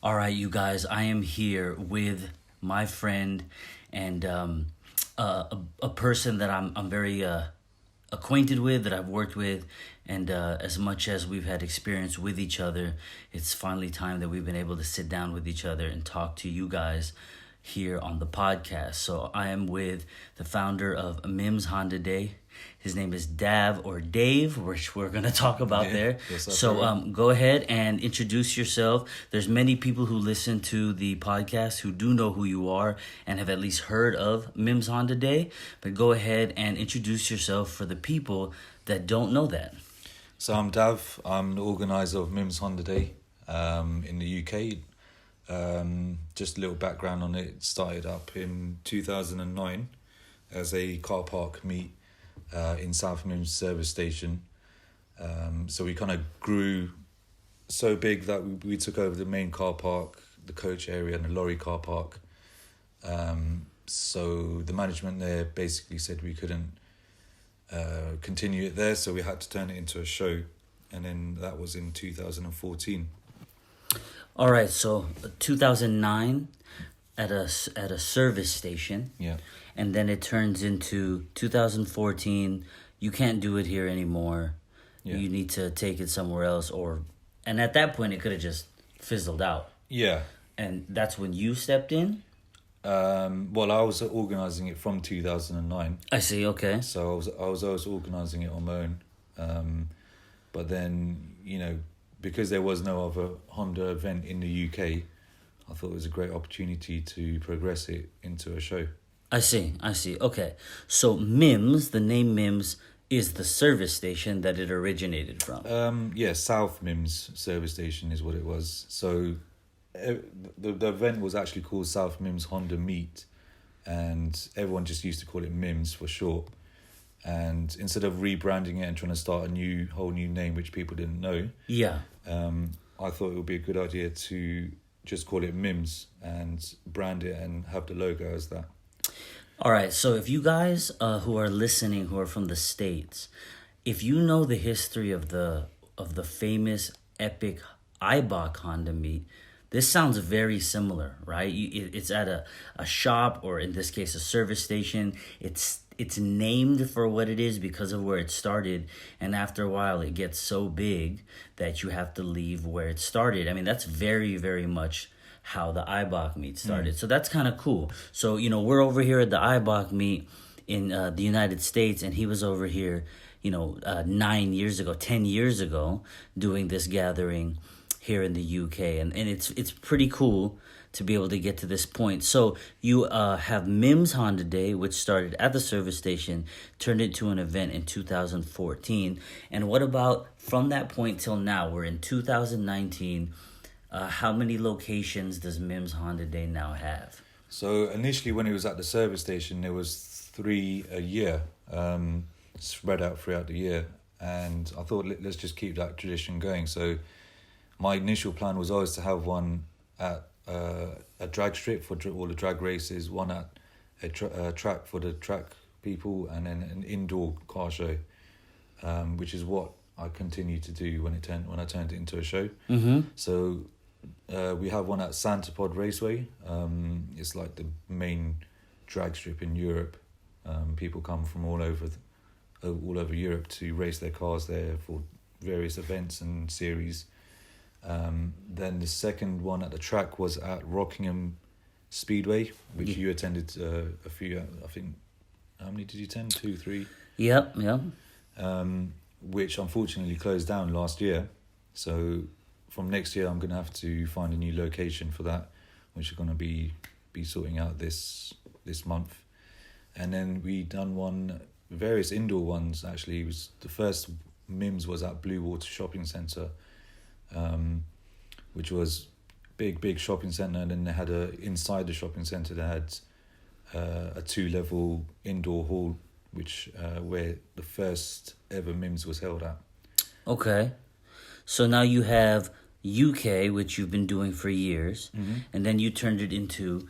All right, you guys, I am here with my friend and a person that I'm very acquainted with, that I've worked with, and as much as we've had experience with each other, it's finally time that we've been able to sit down with each other and talk to you guys here on the podcast. So I am with the founder of MiMMS Honda Day. His name is Dav or Dave, which we're gonna talk about there. What's up, So everyone? go ahead and introduce yourself. There's many people who listen to the podcast who do know who you are and have at least heard of MiMMS Honda Day. But go ahead and introduce yourself for the people that don't know that. So I'm Dav. I'm the organizer of MiMMS Honda Day in the UK. Just a little background on it. It started up in 2009 as a car park meet in South MiMMS service station. So we kind of grew so big that we took over the main car park, the coach area and the lorry car park. So the management there basically said we couldn't continue it there, so we had to turn it into a show, and then that was in 2014. All right, so 2009 at a service station, Yeah. and then it turns into 2014. You can't do it here anymore. Yeah. You need to take it somewhere else, and at that point it could have just fizzled out. Yeah. And that's when you stepped in. Well, I was organising it from 2009, I see. Okay. so I was organising it on my own. But then, because there was no other Honda event in the UK, I thought it was a great opportunity to progress it into a show. I see. Okay. So MiMMS, the name MiMMS, is the service station that it originated from. Yeah, South MiMMS service station is what it was. So the event was actually called South MiMMS Honda Meet, and everyone just used to call it MiMMS for short. And instead of rebranding it and trying to start a whole new name which people didn't know, Yeah. I thought it would be a good idea to just call it MiMMS and brand it and have the logo as that. All right. So if you guys who are listening, who are from the States, if you know the history of the famous epic Eibach Honda meet, this sounds very similar, right? It's at a shop, or in this case, a service station. It's named for what it is because of where it started, and after a while, it gets so big that you have to leave where it started. I mean, that's very, very much how the Eibach meet started. So that's kind of cool. So we're over here at the Eibach meet in the United States, and he was over here, 9 years ago, 10 years ago, doing this gathering here in the UK, and it's pretty cool to be able to get to this point. So you have MiMMS Honda Day, which started at the service station, turned into an event in 2014. And what about from that point till now? We're in 2019. How many locations does MiMMS Honda Day now have? So initially, when it was at the service station, there was 3 a year, spread out throughout the year. And I thought, let's just keep that tradition going. So my initial plan was always to have one at a drag strip for all the drag races, one at a track for the track people, and then an indoor car show, which is what I continued to do when I turned it into a show. Mm-hmm. So we have one at Santapod Raceway. It's like the main drag strip in Europe. People come from all over Europe to race their cars there for various events and series. Then the second one at the track was at Rockingham Speedway, which you attended a few. I think, how many did you attend? 2, 3. Yep. Which unfortunately closed down last year. So from next year, I'm going to have to find a new location for that, which is going to be sorting out this month. And then we done various indoor ones. Actually, it was the first MiMMS was at Blue Water Shopping Centre, which was big shopping centre, and then they had inside the shopping centre they had a 2-level indoor hall, which where the first ever MiMMS was held at. Okay. So now you have UK, which you've been doing for years, and then you turned it into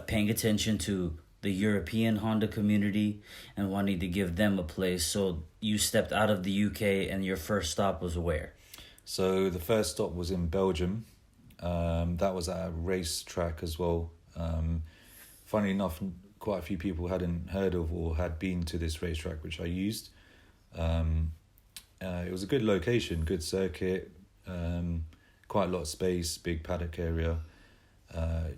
paying attention to the European Honda community and wanting to give them a place. So you stepped out of the UK, and your first stop was where? So the first stop was in Belgium, That was at a racetrack as well. Funnily enough, quite a few people hadn't heard of or had been to this racetrack, which I used. It was a good location, good circuit, quite a lot of space, big paddock area.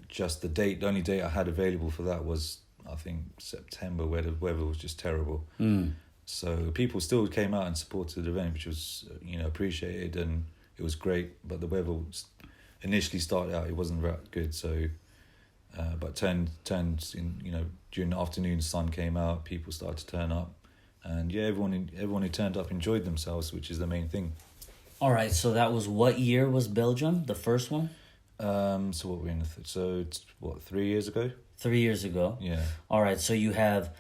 Just the only date I had available for that was, I think, September, where the weather was just terrible. So people still came out and supported the event, which was, appreciated, and it was great. But the weather initially started out, it wasn't that good. So, but turned in, during the afternoon, the sun came out, people started to turn up, and yeah, everyone who turned up enjoyed themselves, which is the main thing. All right, so that was what year was Belgium, the first one? So what we're in so it's 3 years ago? 3 years ago. Yeah. All right, so you have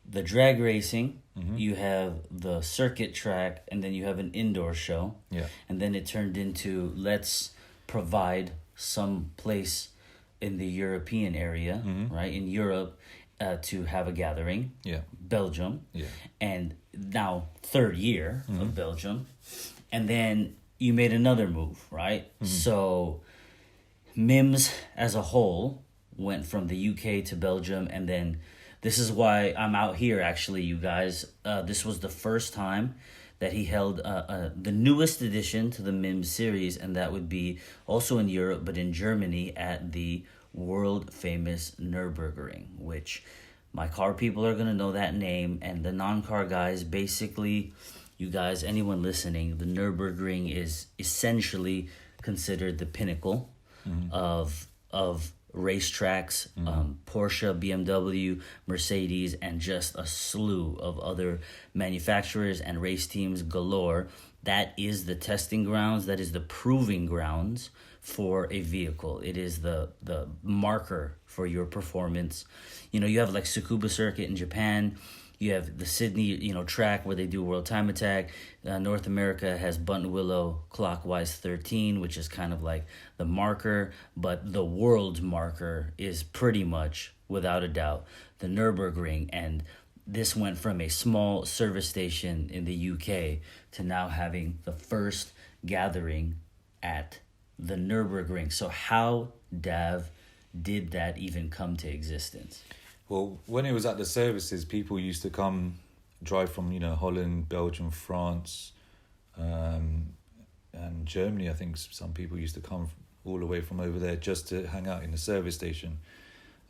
the drag racing, Mm-hmm. you have the circuit track, and then you have an indoor show. Yeah. And then it turned into, let's provide some place in the European area, Mm-hmm. right, in Europe, to have a gathering. Yeah. Belgium. Yeah. And now third year Mm-hmm. of Belgium. And then you made another move, right? Mm-hmm. So MiMMS as a whole went from the UK to Belgium, and then this is why I'm out here, actually, you guys. This was the first time that he held the newest addition to the MiMMS series, and that would be also in Europe, but in Germany at the world-famous Nurburgring, which my car people are going to know that name, and the non-car guys, basically, you guys, anyone listening, the Nurburgring is essentially considered the pinnacle of racetracks, Porsche, BMW, Mercedes, and just a slew of other manufacturers and race teams galore. That is the testing grounds. That is the proving grounds for a vehicle. It is the marker for your performance. You have like Tsukuba Circuit in Japan. You have the Sydney, track where they do World Time Attack. North America has Buttonwillow Clockwise 13, which is kind of like the marker. But the world marker is pretty much, without a doubt, the Nürburgring. And this went from a small service station in the UK to now having the first gathering at the Nürburgring. So how, Dav, did that even come to existence? Well, when it was at the services, people used to drive from, Holland, Belgium, France, and Germany. I think some people used to come all the way from over there just to hang out in the service station.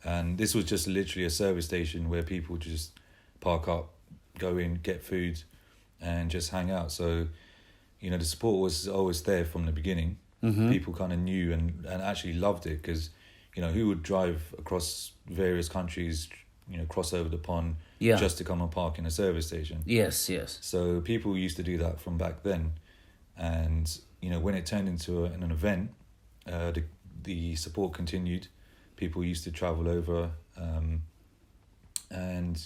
And this was just literally a service station where people just park up, go in, get food, and just hang out. So, the support was always there from the beginning. Mm-hmm. People kind of knew and actually loved it because, who would drive across various countries, cross over the pond just to come and park in a service station? Yes, yes. So people used to do that from back then. And, when it turned into an event, the support continued. People used to travel over and,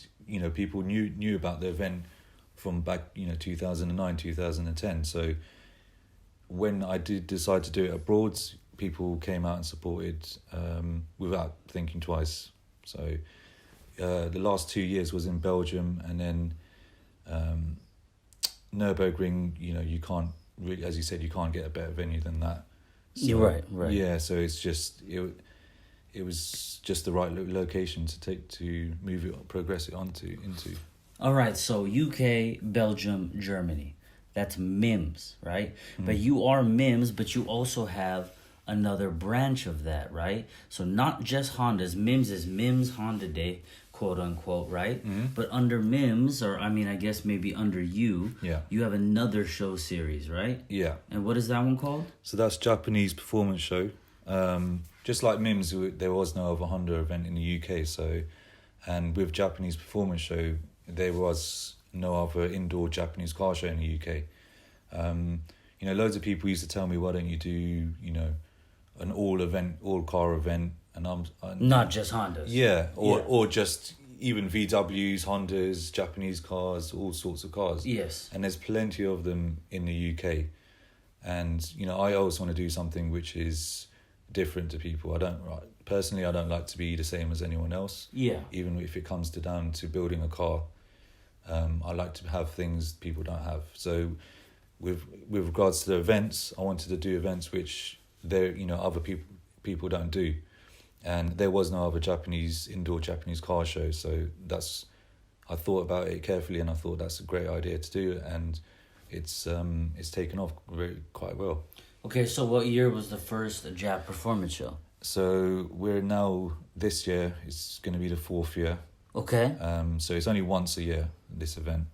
people knew about the event from back, 2009, 2010. So when I did decide to do it abroad, people came out and supported without thinking twice. So the last 2 years was in Belgium, and then Nürburgring, you can't really, as you said, you can't get a better venue than that. So, You're right. Yeah, so it's just, it was just the right location to move it, progress it into. All right, so UK, Belgium, Germany. That's MiMMS, right? But you are MiMMS, but you also have another branch of that, right? So not just Hondas. MiMMS is MiMMS Honda Day, quote unquote, right? But under MiMMS, or I guess maybe under you, you have another show series, right? Yeah. And what is that one called? So that's Japanese Performance Show. Just like MiMMS, there was no other Honda event in the UK. So, and with Japanese Performance Show, there was no other indoor Japanese car show in the UK. Loads of people used to tell me, why don't you do, an all car event? And I'm not just Hondas. Yeah, or just even VWs, Hondas, Japanese cars, all sorts of cars. Yes. And there's plenty of them in the UK. And, I always want to do something which is different to people. I don't like to be the same as anyone else. Yeah. Even if it comes down to building a car. I like to have things people don't have. So with regards to the events, I wanted to do events which there, other people don't do. And there was no other indoor Japanese car show, so I thought about it carefully, and I thought that's a great idea to do, and it's taken off quite well. Okay, so what year was the first Jap performance show? So we're now, this year, it's going to be the 4th year. Okay. So it's only once a year, this event.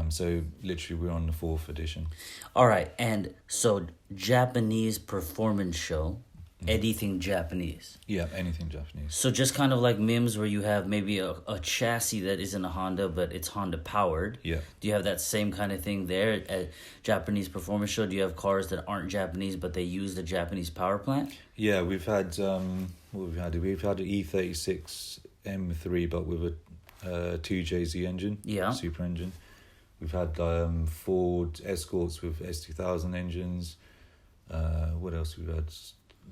So literally we're on the 4th edition. All right, and so Japanese performance show, anything Japanese. Yeah, anything Japanese. So just kind of like MiMMS, where you have maybe a chassis that isn't a Honda, but it's Honda powered. Yeah. Do you have that same kind of thing there at Japanese performance show? Do you have cars that aren't Japanese, but they use the Japanese power plant? Yeah, we've had, what we've had? We've had an E36 M3, but with a 2JZ engine. Yeah. Super engine. We've had Ford Escorts with S2000 engines. What else we've had?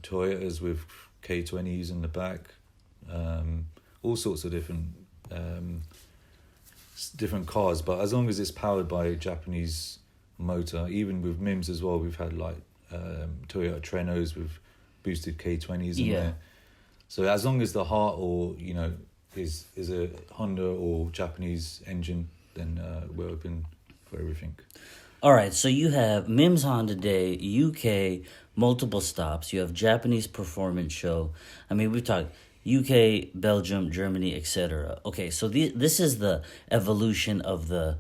Toyotas with K20s in the back. All sorts of different cars, but as long as it's powered by a Japanese motor, even with MiMMS as well, we've had like Toyota Trenos with boosted K20s in there. So as long as the heart is a Honda or Japanese engine, then we're open for everything. All right, so you have MiMMS Honda Day, UK, multiple stops. You have Japanese performance show. I mean, we've talked UK, Belgium, Germany, etc. Okay, so this is the evolution of the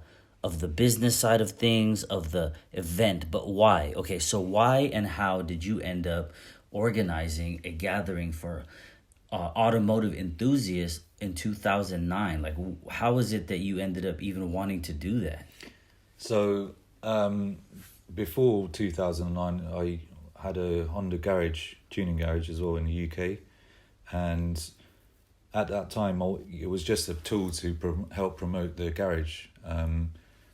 business side of things, of the event. But why? Okay, so why and how did you end up organizing a gathering for automotive enthusiasts in 2009? Like, how is it that you ended up even wanting to do that? So before 2009, I had a Honda tuning garage as well in the UK, and at that time it was just a tool to help promote the garage.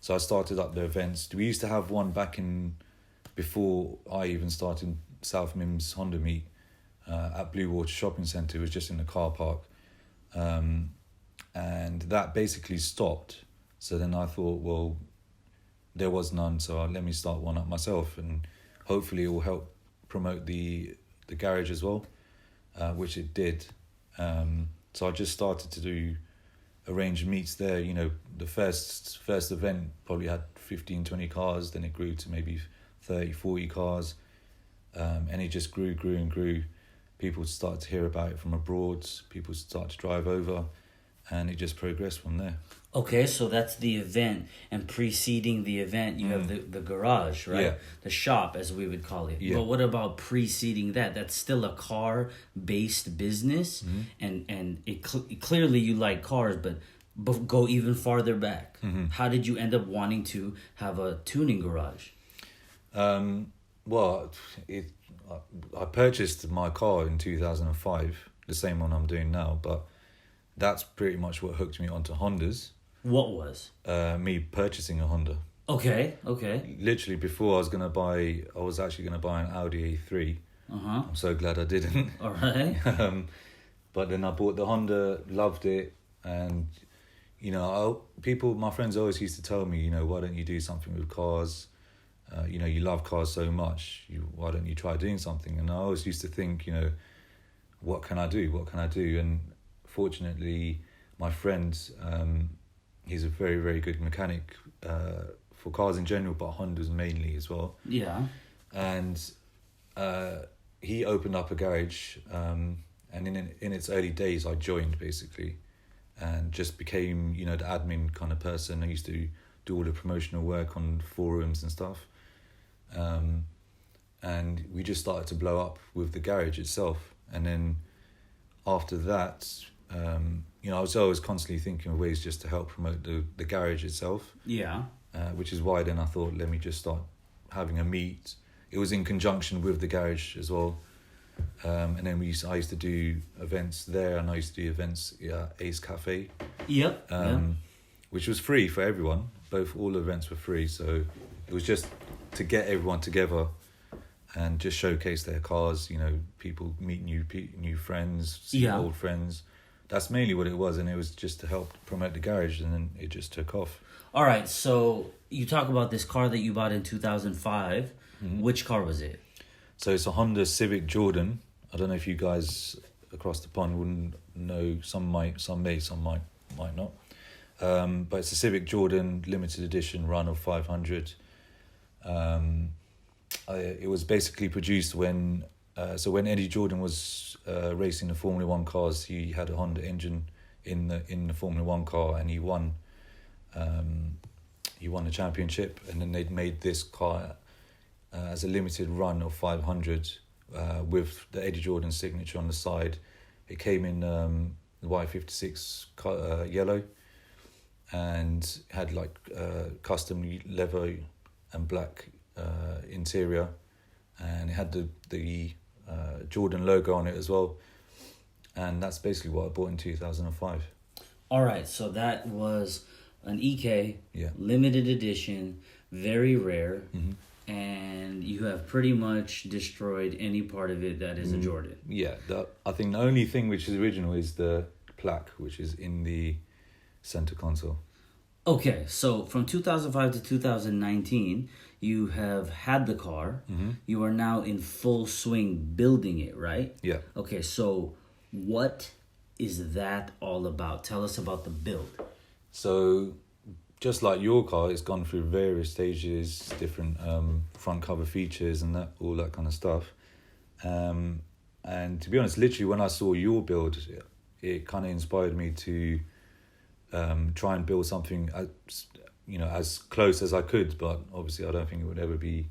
So I started up the events. We used to have one before I even started South MiMMS Honda Meet at Blue Water Shopping Centre. It was just in the car park, and that basically stopped. So then I thought, well, there was none, so let me start one up myself, and hopefully it will help promote the garage as well, which it did. So I just started to arrange meets there. The first event probably had 15, 20 cars, then it grew to maybe 30, 40 cars, and it just grew and grew. People started to hear about it from abroad, people started to drive over, and it just progressed from there. Okay, so that's the event, and preceding the event, you have the garage, right? Yeah. The shop, as we would call it. Yeah. But what about preceding that? That's still a car-based business, and clearly you like cars, but go even farther back. How did you end up wanting to have a tuning garage? Well, I purchased my car in 2005, the same one I'm doing now, but that's pretty much what hooked me onto Hondas. What was? Me purchasing a Honda. Okay. Literally, before I was actually going to buy an Audi A3. I'm so glad I didn't. All right. But then I bought the Honda, loved it, and my friends always used to tell me, why don't you do something with cars? You love cars so much. Why don't you try doing something? And I always used to think, what can I do? And fortunately, my friend, he's a very, very good mechanic for cars in general, but Hondas mainly as well. Yeah. And he opened up a garage, and in its early days, I joined basically, and just became, the admin kind of person. I used to do all the promotional work on forums and stuff. And we just started to blow up with the garage itself. And then after that, I was always constantly thinking of ways just to help promote the garage itself. Yeah. Which is why then I thought, let me just start having a meet. It was in conjunction with the garage as well. And then I used to do events there, and I used to do events at Ace Cafe. Yep. Which was free for everyone. All events were free, so it was just to get everyone together and just showcase their cars. People meet new friends, see old friends. That's mainly what it was, and it was just to help promote the garage, and then it just took off. All right, so you talk about this car that you bought in 2005. Which car was it? So it's a Honda Civic Jordan. I don't know if you guys across the pond wouldn't know. Some might, some may, some might not. But it's a Civic Jordan limited edition run of 500. It was basically produced when Eddie Jordan was racing the Formula One cars. He had a Honda engine in the Formula One car, and he won. He won the championship, and then they'd made this car as a limited run of 500 with the Eddie Jordan signature on the side. It came in the Y56 yellow, and had like custom leather and black interior, and it had the Jordan logo on it as well. And that's basically what I bought in 2005. All right, so that was an EK, Yeah. limited edition, very rare, Mm-hmm. and you have pretty much destroyed any part of it that is a Jordan. Yeah, I think the only thing which is original is the plaque, which is in the center console. Okay, so from 2005 to 2019, you have had the car. Mm-hmm. You are now in full swing building it, right? Yeah. Okay, so what is that all about? Tell us about the build. So, just like your car, it's gone through various stages, different front cover features and all that kind of stuff. And to be honest, literally when I saw your build, it kind of inspired me to try and build something as close as I could. But obviously, I don't think it would ever be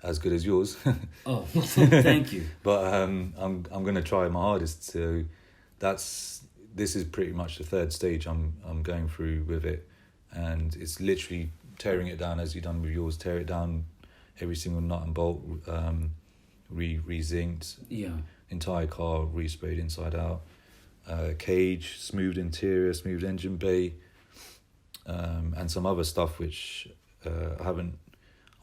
as good as yours. Oh, thank you. But I'm going to try my hardest. So this is pretty much the third stage I'm going through with it, and it's literally tearing it down as you've done with yours. Tear it down, every single nut and bolt, re-zinked. Yeah. Entire car re-sprayed inside out. Cage, smooth interior, smooth engine bay, and some other stuff which I'm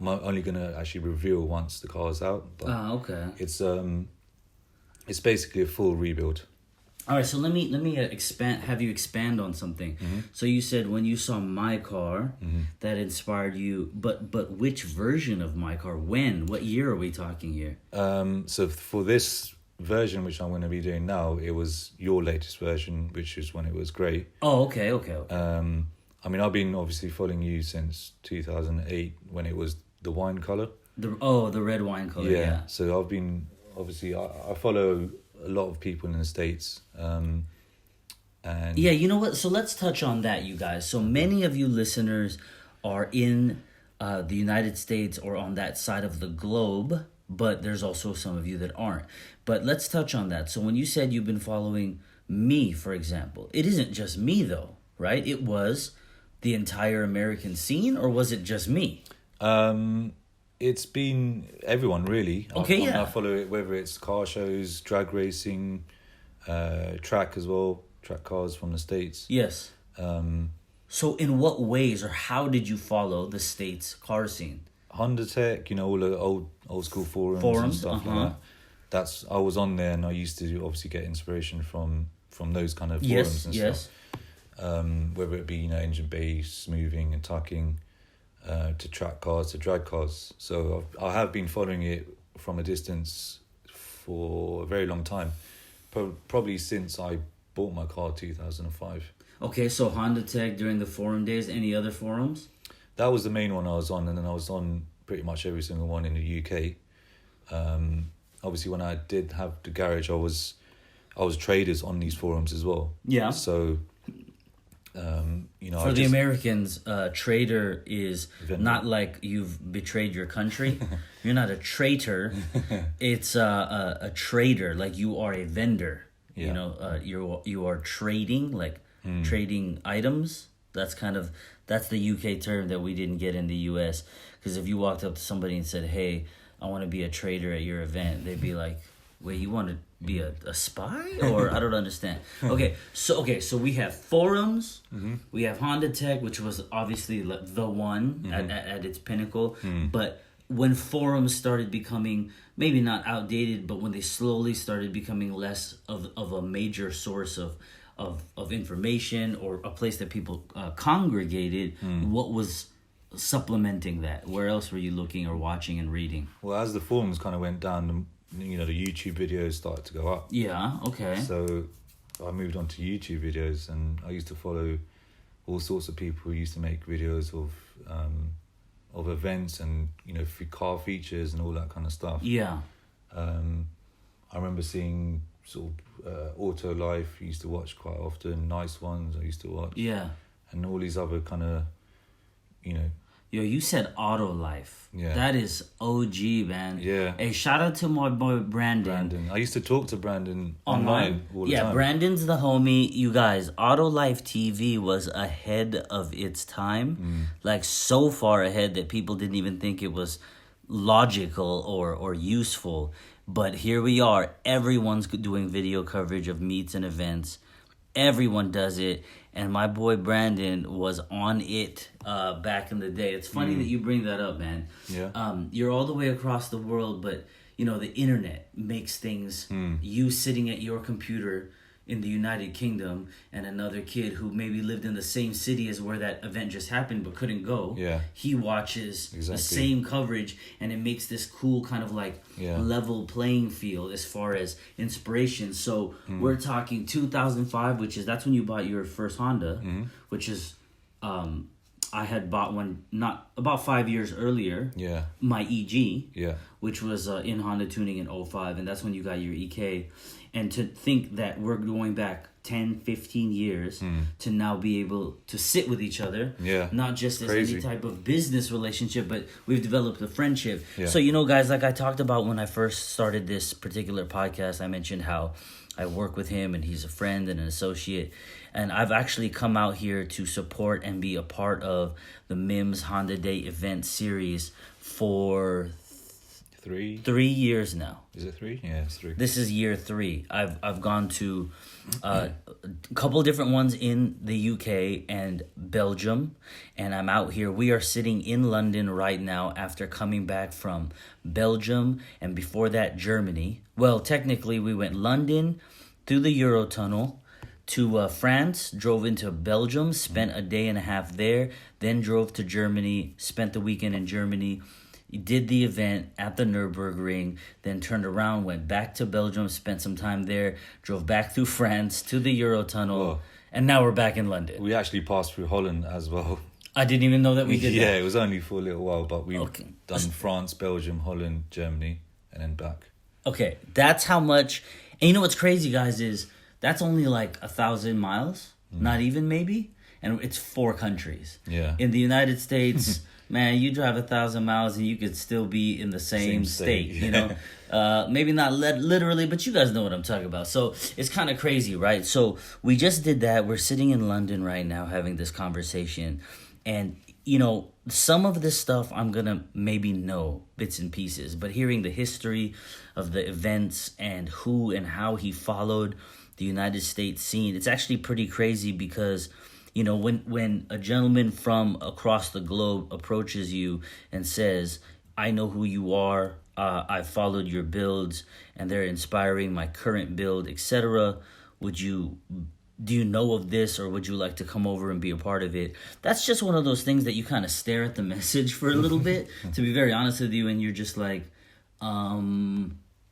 only going to actually reveal once the car's out. But okay. It's basically a full rebuild. All right, so let me have you expand on something. Mm-hmm. So you said when you saw my car, that inspired you, but which version of my car? When? What year are we talking here? So for this version, which I'm going to be doing now, it was your latest version, which is when it was grey. Oh, okay. I mean, I've been obviously following you since 2008 when it was the wine colour. The red wine color. Yeah. So I've been obviously I follow a lot of people in the States, and yeah, you know what? So let's touch on that, you guys. So many of you listeners are in the United States or on that side of the globe, but there's also some of you that aren't. But let's touch on that. So when you said you've been following me, for example, it isn't just me though, right? It was the entire American scene, or was it just me? It's been everyone really. Okay, I follow it, whether it's car shows, drag racing, track as well, track cars from the States. Yes. So in what ways or how did you follow the States car scene? Honda Tech, all the old school forums and stuff like that. I was on there, and I used to obviously get inspiration from those kind of forums and stuff. Whether it be engine bay, smoothing and tucking, to track cars, to drag cars. So I have been following it from a distance for a very long time, probably since I bought my car 2005. Okay, so Honda Tech during the forum days. Any other forums? That was the main one I was on, and then I was on pretty much every single one in the UK. Obviously, when I did have the garage, I was traders on these forums as well. Yeah. So, for the Americans, trader is vendor. not like you've betrayed your country. You're not a traitor. It's a trader, like you are a vendor. Yeah. You are trading, like trading items. That's the UK term that we didn't get in the US. Because if you walked up to somebody and said, "Hey, I want to be a trader at your event," they'd be like, "Wait, you want to be a spy?" Or I don't understand. Okay, so we have forums. We have Honda Tech, which was obviously the one at its pinnacle. But when forums started becoming maybe not outdated, but when they slowly started becoming less of a major source of information or a place that people congregated, what was supplementing that? Where else were you looking or watching and reading? Well, as the forums kind of went down, the YouTube videos started to go up. Yeah, okay. So I moved on to YouTube videos, and I used to follow all sorts of people who used to make videos of events and car features and all that kind of stuff. Yeah. I remember seeing sort of Auto Life. I used to watch quite often. Nice Ones I used to watch. Yeah. And all these other kind of, Yo, you said Auto Life. Yeah. That is OG, man. Yeah. Hey, shout out to my boy Brandon. I used to talk to Brandon online all the time. Yeah, Brandon's the homie. You guys, Auto Life TV was ahead of its time. Like, so far ahead that people didn't even think it was logical or useful. But here we are. Everyone's doing video coverage of meets and events. Everyone does it. And my boy Brandon was on it back in the day. It's funny that you bring that up, man. Yeah. You're all the way across the world, but the internet makes things. You sitting at your computer in the United Kingdom and another kid who maybe lived in the same city as where that event just happened but couldn't go. Yeah. He watches Exactly. the same coverage, and it makes this cool kind of like level playing field as far as inspiration. So we're talking 2005, that's when you bought your first Honda, which is I had bought one not about 5 years earlier. Yeah. My EG. Yeah. Which was in Honda tuning in 05, and that's when you got your EK. And to think that we're going back 10, 15 years to now be able to sit with each other. Yeah. Not just as Crazy. any type of business relationship, but we've developed a friendship. Yeah. So, guys, like I talked about when I first started this particular podcast, I mentioned how I work with him and he's a friend and an associate. And I've actually come out here to support and be a part of the MiMMS Honda Day event series for 3 years now. Is it 3? Yeah, it's 3. This is year 3. I've gone to a couple different ones in the UK and Belgium, and I'm out here. We are sitting in London right now after coming back from Belgium, and before that, Germany. Well, technically, we went London through the Eurotunnel to France, drove into Belgium, spent a day and a half there, then drove to Germany, spent the weekend in Germany, did the event at the Nurburgring, then turned around, went back to Belgium, spent some time there, drove back through France to the Eurotunnel, Whoa. and now we're back in London. We actually passed through Holland as well. I didn't even know that we did that. Yeah, it was only for a little while, but we've Okay. done France, Belgium, Holland, Germany, and then back. Okay, that's how much... And you know what's crazy, guys, is that's only like 1,000 miles, not even maybe, and it's 4 countries. Yeah. In the United States... Man, you drive 1,000 miles and you could still be in the same state, yeah. Maybe not literally, but you guys know what I'm talking about. So it's kind of crazy, right? So we just did that. We're sitting in London right now having this conversation. And, some of this stuff I'm going to maybe know bits and pieces. But hearing the history of the events and who and how he followed the United States scene, it's actually pretty crazy because... when a gentleman from across the globe approaches you and says, I know who you are, I followed your builds, and they're inspiring my current build, etc. Do you know of this, or would you like to come over and be a part of it? That's just one of those things that you kind of stare at the message for a little bit, to be very honest with you, and you're just like,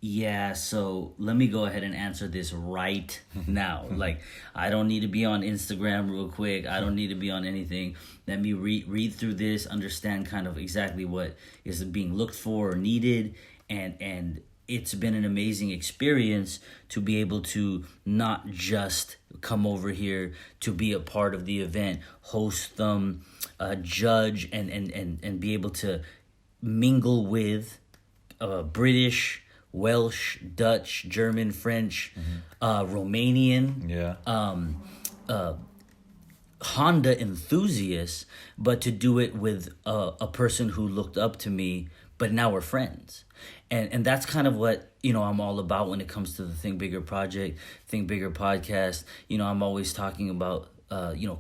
yeah, so let me go ahead and answer this right now. Like, I don't need to be on Instagram real quick. I don't need to be on anything. Let me read through this, understand kind of exactly what is being looked for or needed. And it's been an amazing experience to be able to not just come over here to be a part of the event, host them, judge, and be able to mingle with British, Welsh, Dutch, German, French, Romanian, Honda enthusiasts, but to do it with a person who looked up to me, but now we're friends. And that's kind of what, I'm all about when it comes to the Think Bigger project, Think Bigger podcast. I'm always talking about,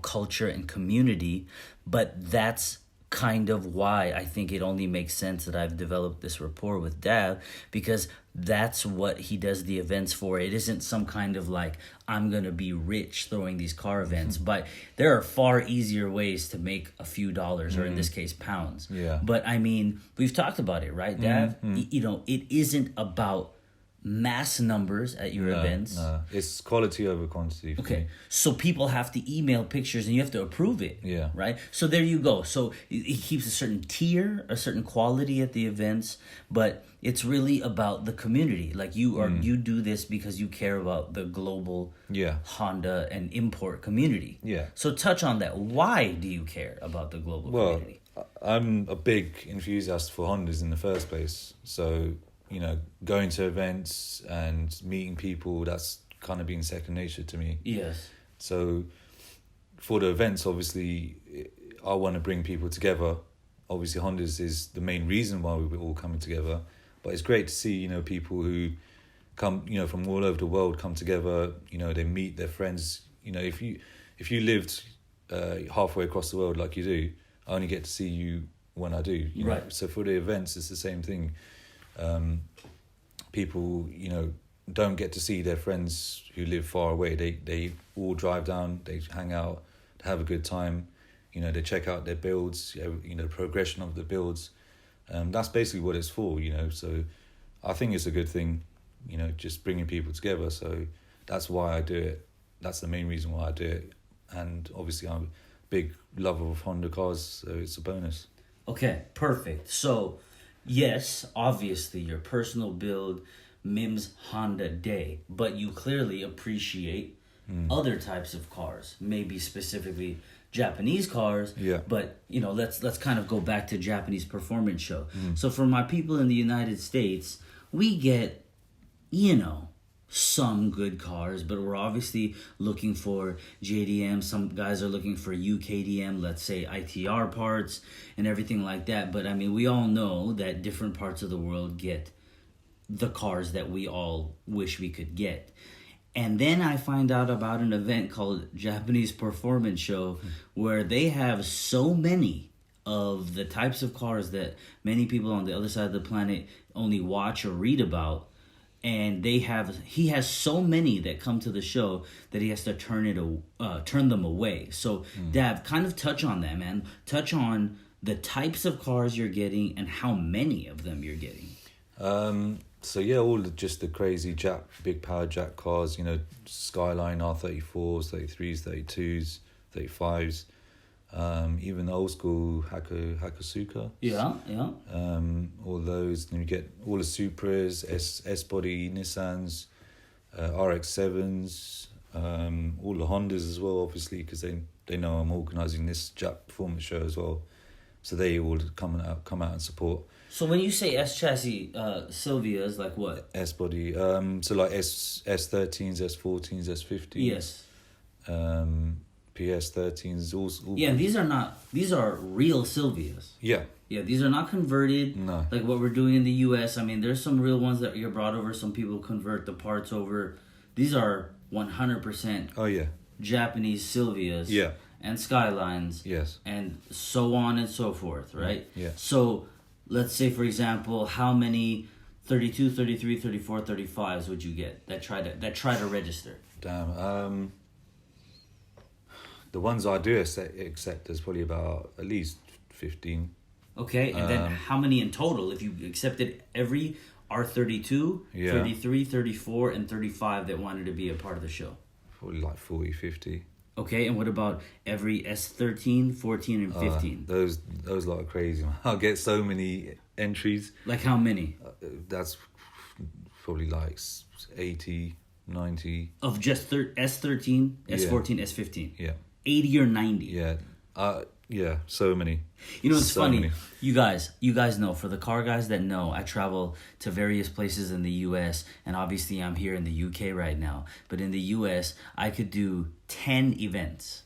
culture and community, but that's kind of why I think it only makes sense that I've developed this rapport with Dav, because that's what he does the events for. It isn't some kind of like, I'm going to be rich throwing these car events, but there are far easier ways to make a few dollars, or in this case, pounds. Yeah. But I mean, we've talked about it, right, Dav? You know, it isn't about mass numbers at your events. No, it's quality over quantity. Okay, so people have to email pictures and you have to approve it. Yeah. Right? So there you go. So it keeps a certain tier, a certain quality at the events, but it's really about the community. Like you do this because you care about the global Honda and import community. Yeah. So touch on that. Why do you care about the global community? I'm a big enthusiast for Hondas in the first place. So, you know, going to events and meeting people, that's kind of been second nature to me. Yes. So for the events, obviously, I want to bring people together. Obviously, Hondas is the main reason why we're all coming together. But it's great to see, you know, people who come, you know, from all over the world come together. You know, they meet their friends. You know, if you lived halfway across the world like you do, I only get to see you when I do. You know? So for the events, it's the same thing. People, you know, don't get to see their friends who live far away. They all drive down, they hang out, they have a good time. You know, they check out their builds, you know, the progression of the builds. That's basically what it's for, you know. So I think it's a good thing, you know, just bringing people together. So that's why I do it. That's the main reason why I do it. And obviously I'm a big lover of Honda cars, so it's a bonus. Okay, perfect. So yes, obviously your personal build, MiMMS Honda Day, but you clearly appreciate other types of cars, maybe specifically Japanese cars. Yeah. But you know, let's kind of go back to Japanese performance show. So for my people in the United States, we get, you know, some good cars, but we're obviously looking for JDM. Some guys are looking for UKDM, let's say ITR parts and everything like that. But I mean, we all know that different parts of the world get the cars that we all wish we could get. And then I find out about an event called Japanese Performance Show, where they have so many of the types of cars that many people on the other side of the planet only watch or read about. And he has so many that come to the show that he has to turn them away. So Dav, kind of touch on that, man. Touch on the types of cars you're getting and how many of them you're getting. So yeah, all just the crazy big power jack cars, you know, Skyline R34s, 33s, 32s, 35s, even the old school Hakosuka. Yeah. All those. Then you get all the Supras, S-body Nissans, RX-7s, all the Hondas as well, obviously, because they know I'm organising this Jap performance show as well. So they all come out and support. So when you say S chassis, Sylvia is like what? S-body. So like S13s, S14s, S50s. Yes. PS13s. All yeah, these are real Sylvias. Yeah. Yeah, these are not converted. No. Like what we're doing in the US. I mean, there's some real ones that you're brought over. Some people convert the parts over. These are 100%. Oh yeah. Japanese Sylvias. Yeah. And Skylines. Yes. And so on and so forth, right? Yeah. So let's say, for example, how many 32, 33, 34, 35s would you get that try to register? Damn. The ones I do accept is probably about at least 15. Okay, and then how many in total? If you accepted every R32, 33, 34, and 35 that wanted to be a part of the show? Probably like 40, 50. Okay, and what about every S13, 14, and 15? Those lot are crazy. I'll get so many entries. Like how many? That's probably like 80, 90. Of just S13, S14, S15? Yeah. 80 or 90? Yeah. Yeah, so many. You know, it's so funny. Many. You guys know, for the car guys that know, I travel to various places in the US, and obviously I'm here in the UK right now. But in the US, I could do 10 events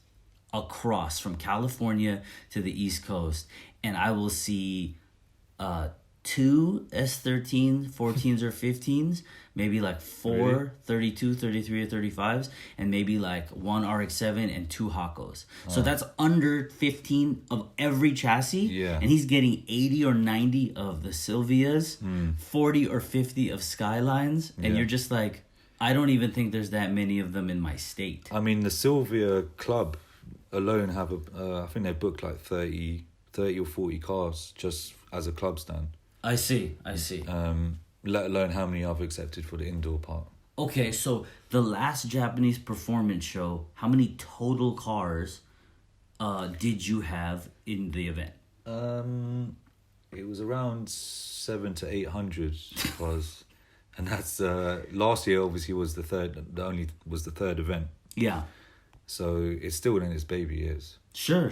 across from California to the East Coast, and I will see 2 S13, 14s or 15s, maybe like 4 Really? 32, 33 or 35s, and maybe like 1 RX-7 and 2 Hakos. So that's under 15 of every chassis. Yeah. And he's getting 80 or 90 of the Silvias, 40 or 50 of Skylines, and Yeah. you're just like, I don't even think there's that many of them in my state. I mean, the Sylvia Club alone have I think they've booked like 30 or 40 cars just as a club stand. I see. Let alone how many I've accepted for the indoor part. Okay, so the last Japanese performance show, how many total cars did you have in the event? It was around 700 to 800 cars, and that's last year. Obviously, was the third event. Yeah. So it's still in its baby years. Sure.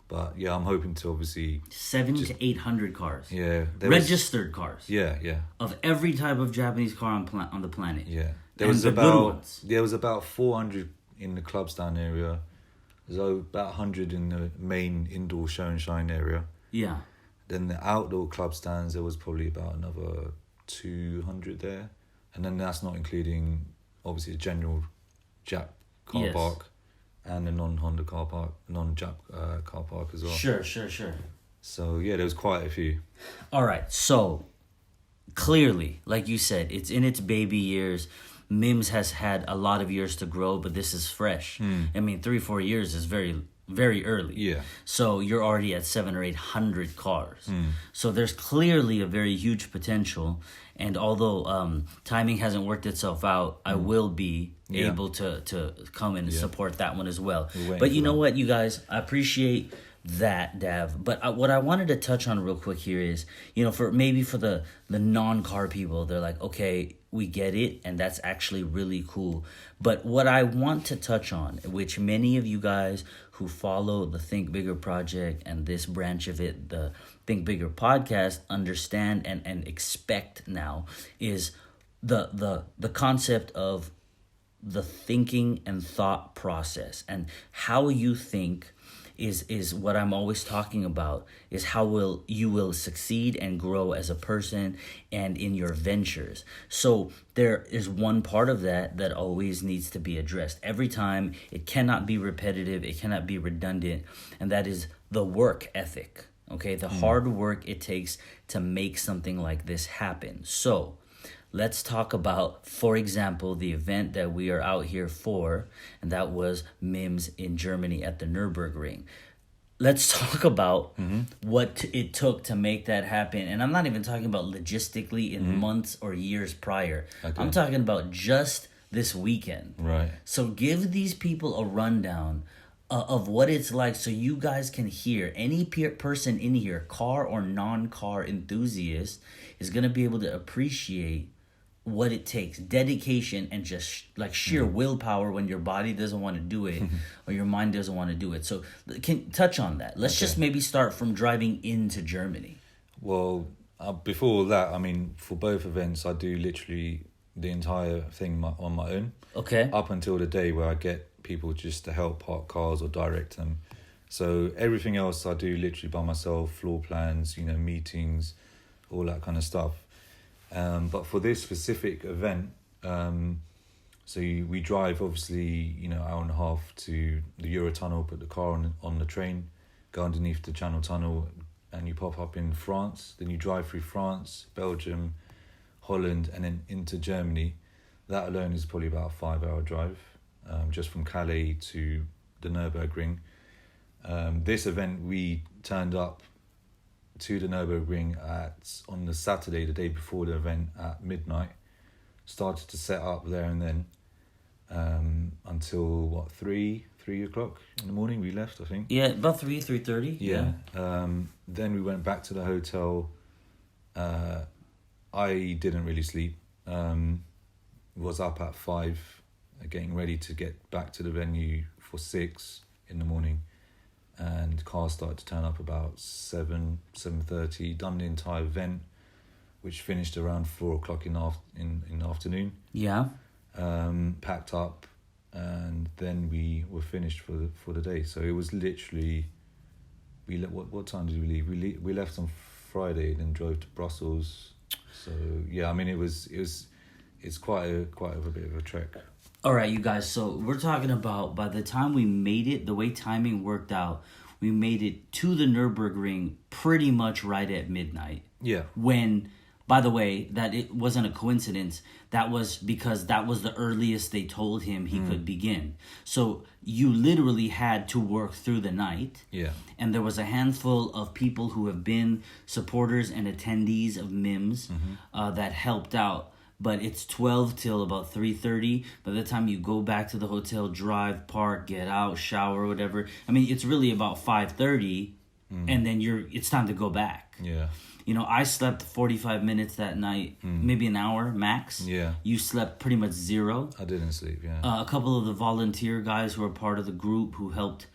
But yeah, I'm hoping to obviously 700 to 800 cars. Yeah, Registered cars. Yeah. Of every type of Japanese car on the planet. Yeah, There was about 400 in the club stand area. There's about 100 in the main indoor show and shine area. Yeah. Then the outdoor club stands, there was probably about another 200 there, and then that's not including obviously a general Jap car park and a non-Honda car park, non-Jap car park as well. Sure. So yeah, there was quite a few. All right, so clearly, like you said, it's in its baby years. MiMMS has had a lot of years to grow, but this is fresh. I mean, 3-4 years is very, very early. Yeah. So you're already at 700 or 800 cars. So there's clearly a very huge potential. And although timing hasn't worked itself out, I will be able to come in and support that one as well. But you know what, you guys, I appreciate that, Dav. But what I wanted to touch on real quick here is, for the non-car people, they're like, okay, we get it, and that's actually really cool. But what I want to touch on, which many of you guys who follow the Think Bigger project and this branch of it, the Think Bigger podcast, understand and expect now, is the concept of the thinking and thought process, and how you think is what I'm always talking about, is how you will succeed and grow as a person and in your ventures. So there is one part of that always needs to be addressed every time. It cannot be repetitive, it cannot be redundant, and that is the work ethic. Okay, the hard work it takes to make something like this happen. So let's talk about, for example, the event that we are out here for, and that was MiMMS in Germany at the Nurburgring. Let's talk about what it took to make that happen. And I'm not even talking about logistically in months or years prior. Okay. I'm talking about just this weekend. Right. So give these people a rundown of what it's like, so you guys can hear. Any person in here, car or non-car enthusiast, is going to be able to appreciate what it takes, dedication, and just like sheer willpower when your body doesn't want to do it or your mind doesn't want to do it. So can touch on that. Let's just maybe start from driving into Germany. Well, before that, I mean, for both events, I do literally the entire thing on my own. Okay. Up until the day where I get people just to help park cars or direct them. So everything else I do literally by myself, floor plans, meetings, all that kind of stuff. But for this specific event, we drive obviously, hour and a half to the Eurotunnel, put the car on the train, go underneath the Channel Tunnel, and you pop up in France. Then you drive through France, Belgium, Holland, and then into Germany. That alone is probably about a 5-hour drive, just from Calais to the Nurburgring. This event, we turned up to the Nurburgring on the Saturday, the day before the event, at midnight. Started to set up there and then until 3 o'clock in the morning we left, I think. Yeah, about 3:30. Yeah. Then we went back to the hotel. I didn't really sleep. Was up at 5, getting ready to get back to the venue for 6 in the morning. And cars started to turn up about 7:30. Done the entire event, which finished around 4 o'clock in the afternoon. Yeah. Packed up, and then we were finished for the day. So it was literally, what time did we leave? We left on Friday, then drove to Brussels. So yeah, I mean it's quite a bit of a trek. All right, you guys. So we're talking about by the time we made it, the way timing worked out, we made it to the Nurburgring pretty much right at midnight. Yeah. When, by the way, that it wasn't a coincidence. That was because that was the earliest they told him he could begin. So you literally had to work through the night. Yeah. And there was a handful of people who have been supporters and attendees of MiMMS that helped out. But it's 12 till about 3:30. By the time you go back to the hotel, drive, park, get out, shower, whatever. I mean, it's really about 5:30, and then it's time to go back. Yeah. You know, I slept 45 minutes that night, maybe an hour max. Yeah. You slept pretty much zero. I didn't sleep, yeah. A couple of the volunteer guys who are part of the group who helped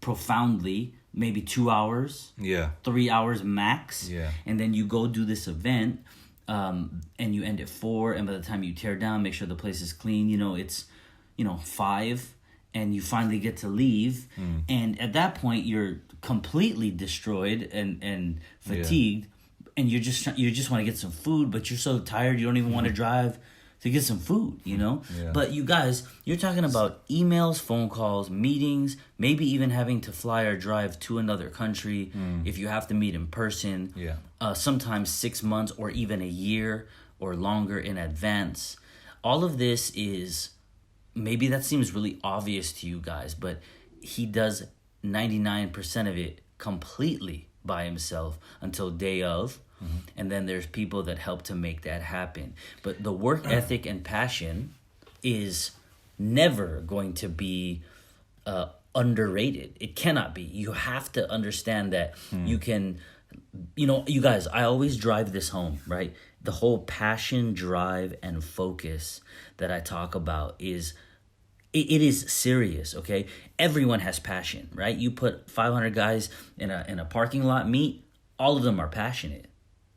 profoundly, maybe 2 hours. Yeah. 3 hours max. Yeah. And then you go do this event, and you end at 4, and by the time you tear down, make sure the place is clean, it's 5, and you finally get to leave, and at that point you're completely destroyed and fatigued, and you just want to get some food, but you're so tired you don't even want to drive to get some food, Yeah. But you guys, you're talking about emails, phone calls, meetings, maybe even having to fly or drive to another country if you have to meet in person. Yeah. Sometimes 6 months or even a year or longer in advance. All of this is, maybe that seems really obvious to you guys, but he does 99% of it completely by himself until day of. And then there's people that help to make that happen. But the work ethic and passion is never going to be underrated. It cannot be. You have to understand that you can, you guys, I always drive this home, right? The whole passion, drive, and focus that I talk about is, it is serious, okay? Everyone has passion, right? You put 500 guys in a parking lot meet, all of them are passionate.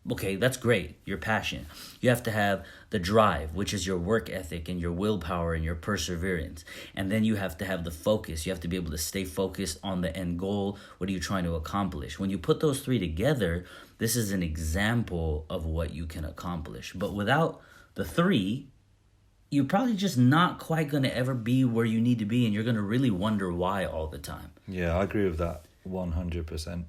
Okay, that's great, your passion. You have to have the drive, which is your work ethic and your willpower and your perseverance. And then you have to have the focus. You have to be able to stay focused on the end goal. What are you trying to accomplish? When you put those three together, this is an example of what you can accomplish. But without the three, you're probably just not quite going to ever be where you need to be, and you're going to really wonder why all the time. Yeah, I agree with that 100%.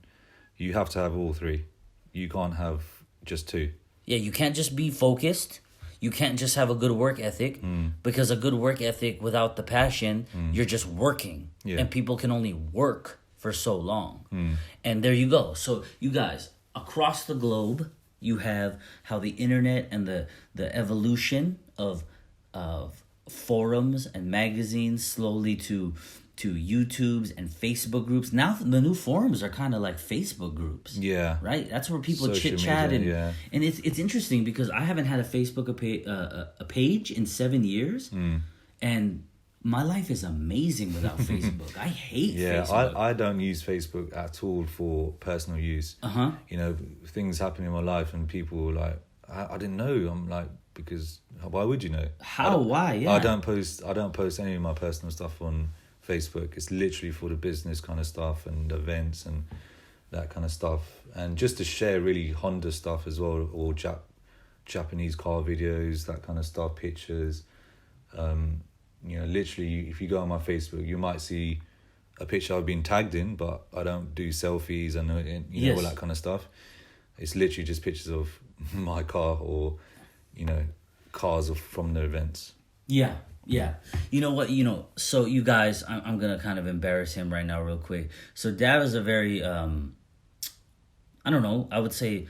You have to have all three. You can't have just two. Yeah, you can't just be focused. You can't just have a good work ethic, because a good work ethic without the passion, you're just working. Yeah. And people can only work for so long. And there you go. So you guys, across the globe, you have how the internet and the evolution of forums and magazines slowly to YouTubes and Facebook groups. Now the new forums are kind of like Facebook groups. Yeah. Right? That's where people Social chit chat media, and it's interesting because I haven't had a Facebook a page in 7 years, and my life is amazing without Facebook. I hate Facebook. I don't use Facebook at all for personal use. Things happen in my life and people like I didn't know. I'm like, because why would you know? Why? Yeah. I don't post any of my personal stuff on Facebook. It's literally for the business kind of stuff and events and that kind of stuff, and just to share really Honda stuff as well, or Japanese car videos, that kind of stuff, pictures. Literally, if you go on my Facebook, you might see a picture I've been tagged in, but I don't do selfies and all that kind of stuff. It's literally just pictures of my car or cars from the events. Yeah. You know what? So you guys, I'm going to kind of embarrass him right now real quick. So Dav is a very, I don't know, I would say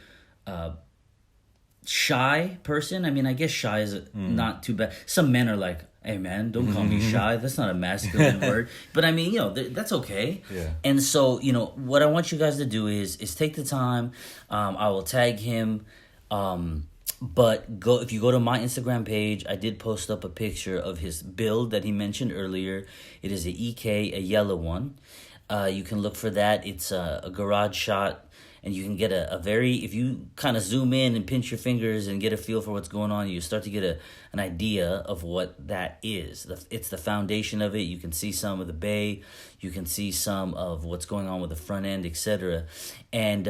shy person. I mean, I guess shy is not too bad. Some men are like, hey man, don't call me shy. That's not a masculine word. But I mean, that's okay. Yeah. And so, what I want you guys to do is take the time. I will tag him. But if you go to my Instagram page, I did post up a picture of his build that he mentioned earlier. It is a EK, a yellow one. You can look for that. It's a garage shot, and you can get a very, if you kind of zoom in and pinch your fingers and get a feel for what's going on, you start to get an idea of what that is. It's the foundation of it. You can see some of the bay. You can see some of what's going on with the front end, etc. And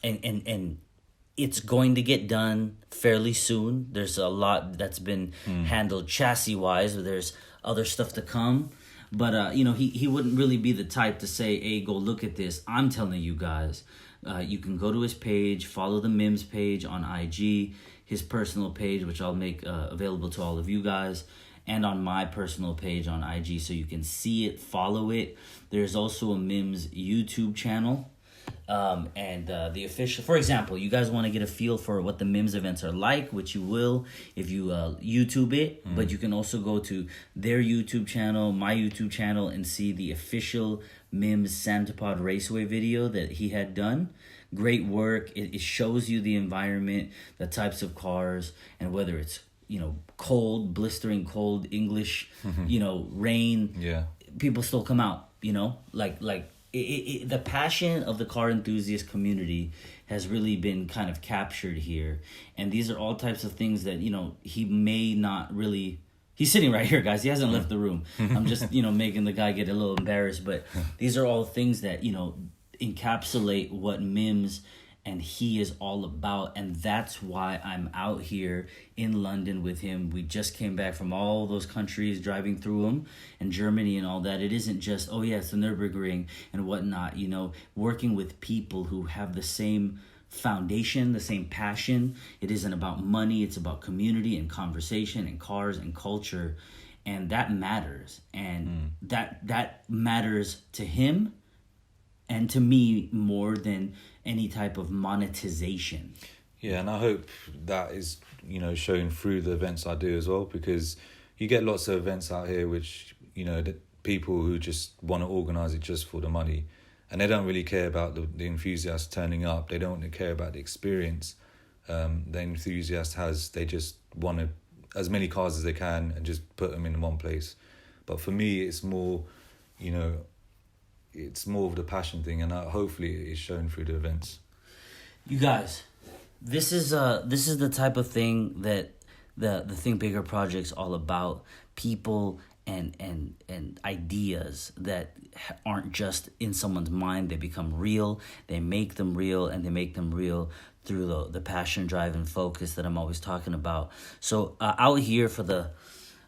and it's going to get done fairly soon. There's a lot that's been handled chassis wise, but there's other stuff to come. But he wouldn't really be the type to say, "Hey, go look at this." I'm telling you guys, you can go to his page, follow the MiMMS page on IG, his personal page, which I'll make available to all of you guys, and on my personal page on IG, so you can see it, follow it. There's also a MiMMS YouTube channel. And the official, for example, you guys want to get a feel for what the MiMMS events are like, which you will if you YouTube it, but you can also go to their YouTube channel, my YouTube channel, and see the official MiMMS Santa Pod Raceway video that he had done. Great work. It shows you the environment, the types of cars, and whether it's cold, blistering cold, English, rain. Yeah. People still come out. The passion of the car enthusiast community has really been kind of captured here. And these are all types of things that, he may not really... He's sitting right here, guys. He hasn't left the room. I'm just, making the guy get a little embarrassed. But these are all things that, encapsulate what MiMMS and he is all about. And that's why I'm out here in London with him. We just came back from all those countries, driving through them, and Germany and all that. It isn't just, it's the Nurburgring and whatnot, working with people who have the same foundation, the same passion. It isn't about money. It's about community and conversation and cars and culture. And that matters. And that matters to him and to me more than any type of monetization. Yeah, and I hope that is, shown through the events I do as well, because you get lots of events out here which, the people who just want to organise it just for the money, and they don't really care about the enthusiasts turning up. They don't care about the experience the enthusiast has. They just want as many cars as they can and just put them in one place. But for me, it's more, it's more of the passion thing, and hopefully it is shown through the events. You guys, this is the type of thing that the Think Bigger Project's all about. People and ideas that aren't just in someone's mind. They become real. They make them real, and they make them real through the passion, drive, and focus that I'm always talking about. So out here for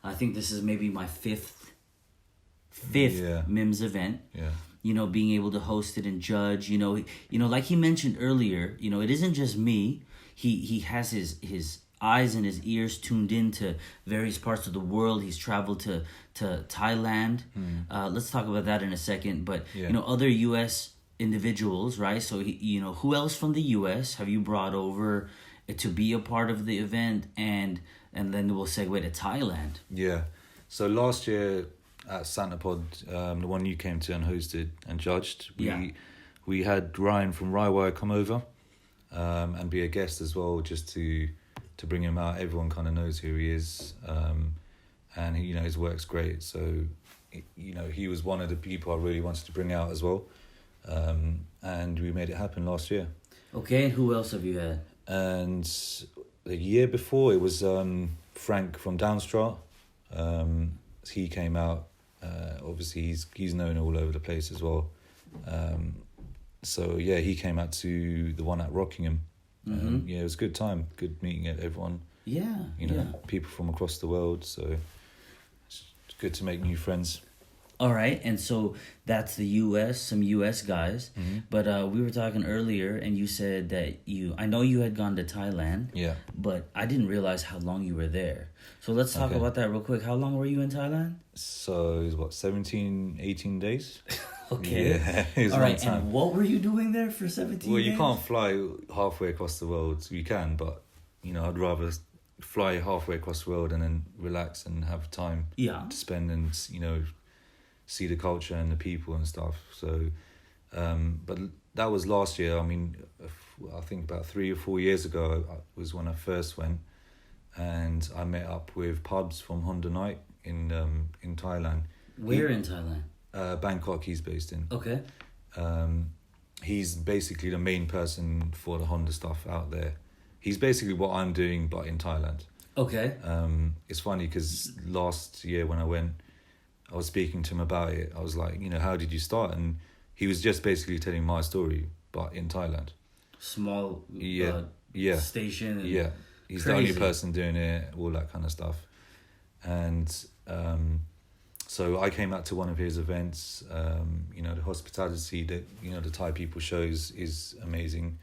I think this is maybe my fifth MiMMS event. Yeah. Being able to host it and judge, like he mentioned earlier, it isn't just me. He has his eyes and his ears tuned into various parts of the world. He's traveled to Thailand. Let's talk about that in a second. But, other U.S. individuals, right? So, who else from the U.S. have you brought over to be a part of the event? And then we'll segue to Thailand. Yeah. So last year at Santa Pod, the one you came to and hosted and judged, we had Ryan from Rywire come over and be a guest as well, just to bring him out. Everyone kind of knows who he is, and his work's great. So he was one of the people I really wanted to bring out as well, and we made it happen last year. Okay, and who else have you had? And the year before it was Frank from Downstrot. He came out. Obviously he's known all over the place as well. So yeah, he came out to the one at Rockingham. It was a good time, good meeting everyone. Yeah, people from across the world. So it's good to make new friends. All right, and so that's the U.S., some U.S. guys. But we were talking earlier, and you said that I know you had gone to Thailand. Yeah. But I didn't realize how long you were there. So let's talk about that real quick. How long were you in Thailand? So it was 17, 18 days. Okay. Yeah, it was all right, time. and what were you doing there for 17 days? Well, you can't fly halfway across the world. You can, but, I'd rather fly halfway across the world and then relax and have time to spend and, see the culture and the people and stuff. So, but that was last year. I mean, I think about 3 or 4 years ago was when I first went, and I met up with Pubs from Honda Night in Thailand. Where in Thailand? Bangkok. He's based in. Okay. He's basically the main person for the Honda stuff out there. He's basically what I'm doing, but in Thailand. Okay. It's funny because last year when I went, I was speaking to him about it. I was like, how did you start? And he was just basically telling my story, but in Thailand. small Yeah, yeah, station. And yeah. He's the only person doing it, all that kind of stuff. And so I came out to one of his events. The hospitality that the Thai people shows is amazing.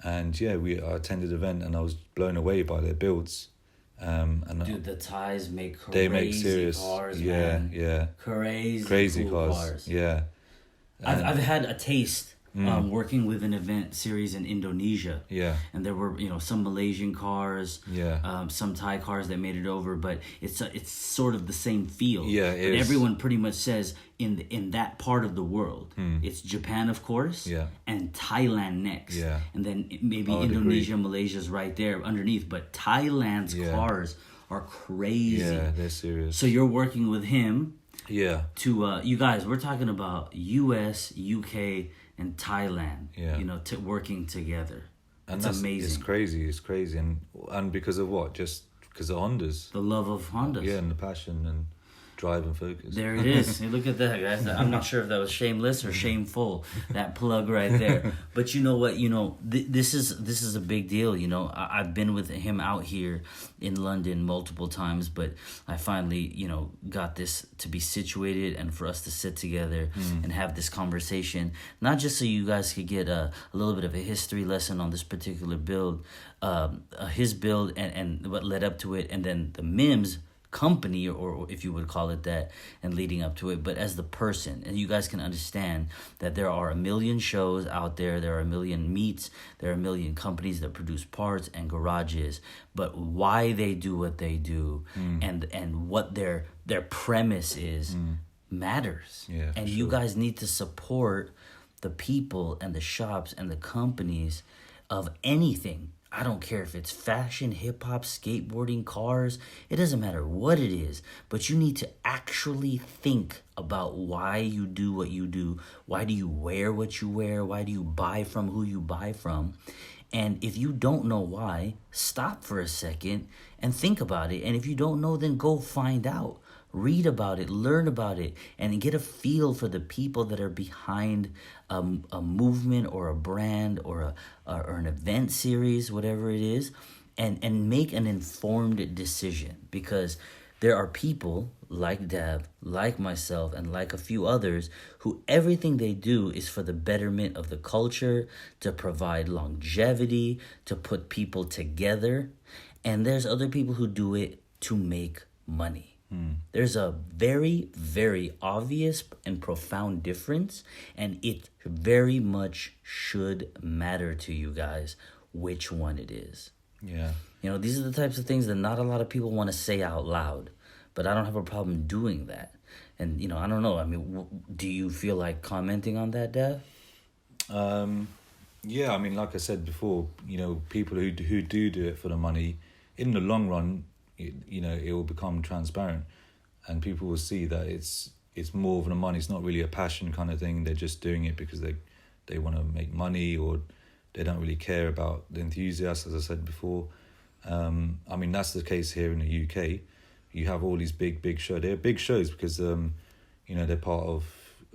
And yeah, I attended the event and I was blown away by their builds. And dude, the Thais make crazy they make serious cars, man. Yeah, crazy cool cars. Yeah. I've had a taste working with an event series in Indonesia. Yeah. And there were some Malaysian cars, yeah, some Thai cars that made it over, but it's sort of the same feel. Yeah, but everyone pretty much says in that part of the world, it's Japan, of course, and Thailand next, and then maybe Indonesia, Malaysia's right there underneath. But Thailand's cars are crazy. Yeah, they're serious. So you're working with him. Yeah. To you guys, we're talking about U.S., U.K., and Thailand. Yeah. Working together. And it's amazing. It's crazy, and because of what? Just because of Hondas. The love of Hondas. Yeah, and the passion and drive and focus. There it is. Hey, look at that, guys. I'm not sure if that was shameless or shameful. That plug right there. But you know what? This is a big deal. I've been with him out here in London multiple times, but I finally got this to be situated and for us to sit together and have this conversation. Not just so you guys could get a little bit of a history lesson on this particular build, his build and what led up to it, and then the MiMMS company, or if you would call it that, and leading up to it, but as the person, and you guys can understand that there are a million shows out there, there are a million meets, there are a million companies that produce parts and garages, but why they do what they do and what their premise is matters. Yeah, and you guys need to support the people and the shops and the companies of anything. I don't care if it's fashion, hip-hop, skateboarding, cars. It doesn't matter what it is. But you need to actually think about why you do what you do. Why do you wear what you wear? Why do you buy from who you buy from? And if you don't know why, stop for a second and think about it. And if you don't know, then go find out. Read about it, learn about it, and get a feel for the people that are behind a movement or a brand or an event series, whatever it is, and make an informed decision. Because there are people like Dav, like myself, and like a few others who everything they do is for the betterment of the culture, to provide longevity, to put people together. And there's other people who do it to make money. There's a very, very obvious and profound difference, and it very much should matter to you guys which one it is. Yeah. These are the types of things that not a lot of people want to say out loud, but I don't have a problem doing that. And, I don't know. I mean, do you feel like commenting on that, Dav? Yeah, I mean, like I said before, people who do it for the money, in the long run, it will become transparent, and people will see that it's more than the money. It's not really a passion kind of thing. They're just doing it because they want to make money, or they don't really care about the enthusiasts, as I said before. I mean, that's the case here in the UK. You have all these big shows. They're big shows because they're part of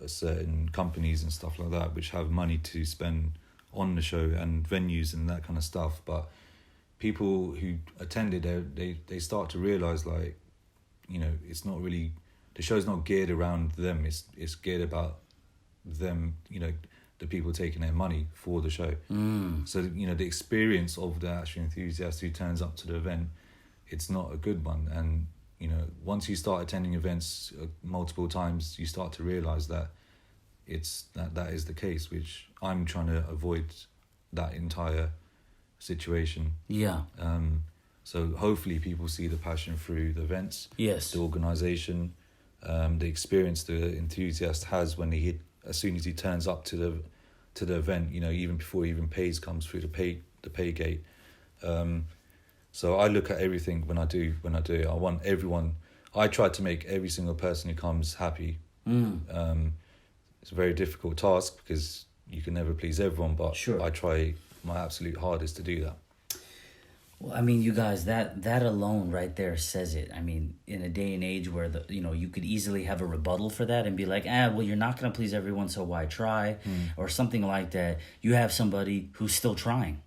certain companies and stuff like that, which have money to spend on the show and venues and that kind of stuff. But people who attended, they start to realize, like, it's not really, the show's not geared around them. It's geared about them, the people taking their money for the show. So the experience of the actual enthusiast who turns up to the event, it's not a good one. And once you start attending events multiple times, you start to realize that that is the case, which I'm trying to avoid that entire situation. Yeah. So hopefully people see the passion through the events, yes, the organisation, the experience the enthusiast has as soon as he turns up to the event. Even before even pays comes through the pay gate. So I look at everything when I do it. I want everyone. I try to make every single person who comes happy. It's a very difficult task because you can never please everyone, but sure, I try my absolute hardest to do that. Well, I mean, you guys, that alone right there says it. I mean, in a day and age where you could easily have a rebuttal for that and be like, well, you're not gonna please everyone, so why try, or something like that. You have somebody who's still trying,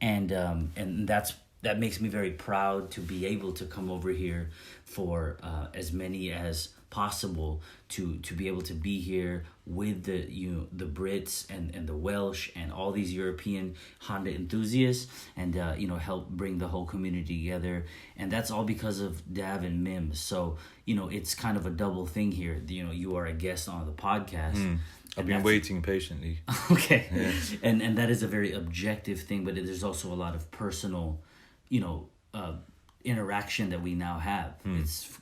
and that makes me very proud to be able to come over here for as many as possible to be able to be here with the Brits and the Welsh and all these European Honda enthusiasts, and help bring the whole community together. And that's all because of Dav and MiMMS. So it's kind of a double thing here. You are a guest on the podcast. I've been waiting patiently. Okay. Yeah. And that is a very objective thing, but there's also a lot of personal interaction that we now have.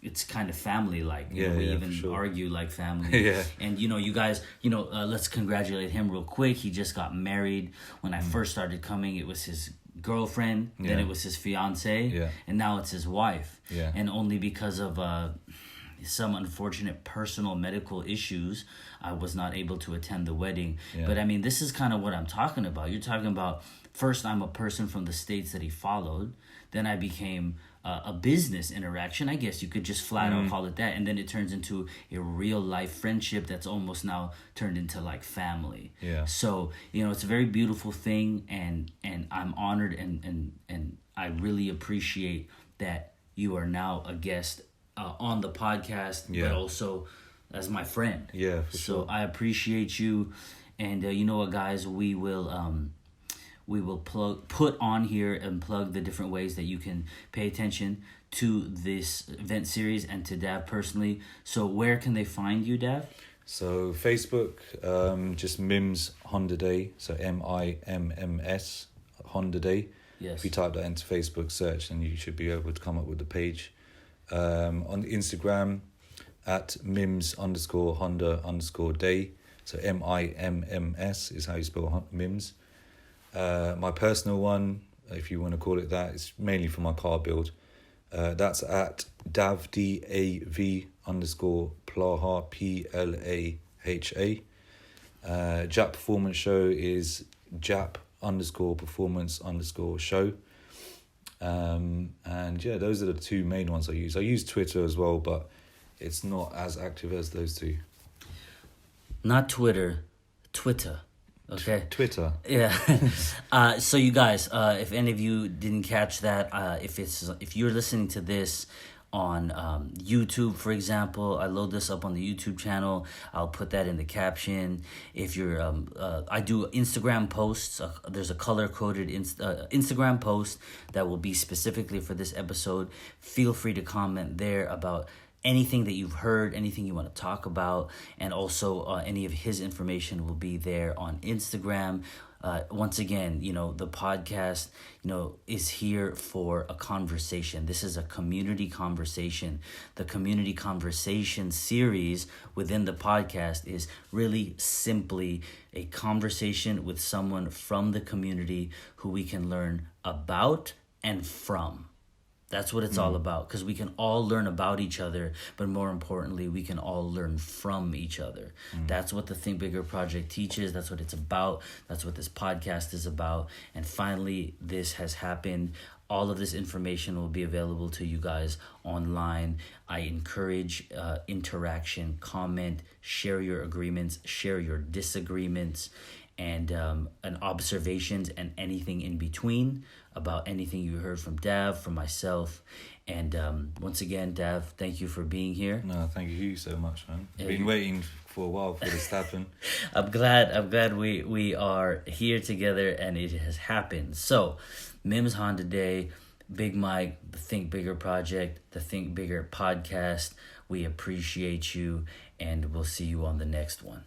It's kind of family like. We even argue like family. Yeah. And you guys, let's congratulate him real quick. He just got married. When I first started coming, it was his girlfriend, then it was his fiance, and now it's his wife. Yeah. And only because of some unfortunate personal medical issues, I was not able to attend the wedding. Yeah. But I mean, this is kind of what I'm talking about. You're talking about, first I'm a person from the states that he followed, then I became a business interaction, I guess you could just flat out call it that, and then it turns into a real life friendship that's almost now turned into like family. Yeah. So it's a very beautiful thing, and I'm honored, and I really appreciate that you are now a guest on the podcast, but also as my friend. Yeah, for sure. So I appreciate you, and you know what, guys, we will put on here and plug the different ways that you can pay attention to this event series and to Dav personally. So where can they find you, Dav? So Facebook, just MiMMS Honda Day. So MiMMS Honda Day. Yes. If you type that into Facebook search, then you should be able to come up with the page. On Instagram, at MiMMS_Honda_day. So MiMMS is how you spell MiMMS. My personal one, if you want to call it that, it's mainly for my car build. That's at Dav DAV_Plaha PLAHA. Jap Performance Show is Jap_Performance_show. And those are the two main ones I use. I use Twitter as well, but it's not as active as those two. Not Twitter, Twitter. Okay. Twitter. Yeah. So you guys, if any of you didn't catch that, if you're listening to this on YouTube, for example, I load this up on the YouTube channel. I'll put that in the caption. If you're, I do Instagram posts. There's a color-coded Instagram post that will be specifically for this episode. Feel free to comment there about anything that you've heard, anything you want to talk about, and also any of his information will be there on Instagram. Once again, the podcast, is here for a conversation. This is a community conversation. The community conversation series within the podcast is really simply a conversation with someone from the community who we can learn about and from. That's what it's all about, because we can all learn about each other, but more importantly, we can all learn from each other. That's what the Think Bigger Project teaches. That's what it's about. That's what this podcast is about. And finally, this has happened. All of this information will be available to you guys online. I encourage interaction, comment, share your agreements, share your disagreements, and observations and anything in between about anything you heard from Dav, from myself. And once again, Dav, thank you for being here. No, thank you so much, man. I've been waiting for a while for this to happen. I'm glad we are here together and it has happened. So, MiMMS Honda Day, Big Mike, the Think Bigger Project, the Think Bigger Podcast. We appreciate you, and we'll see you on the next one.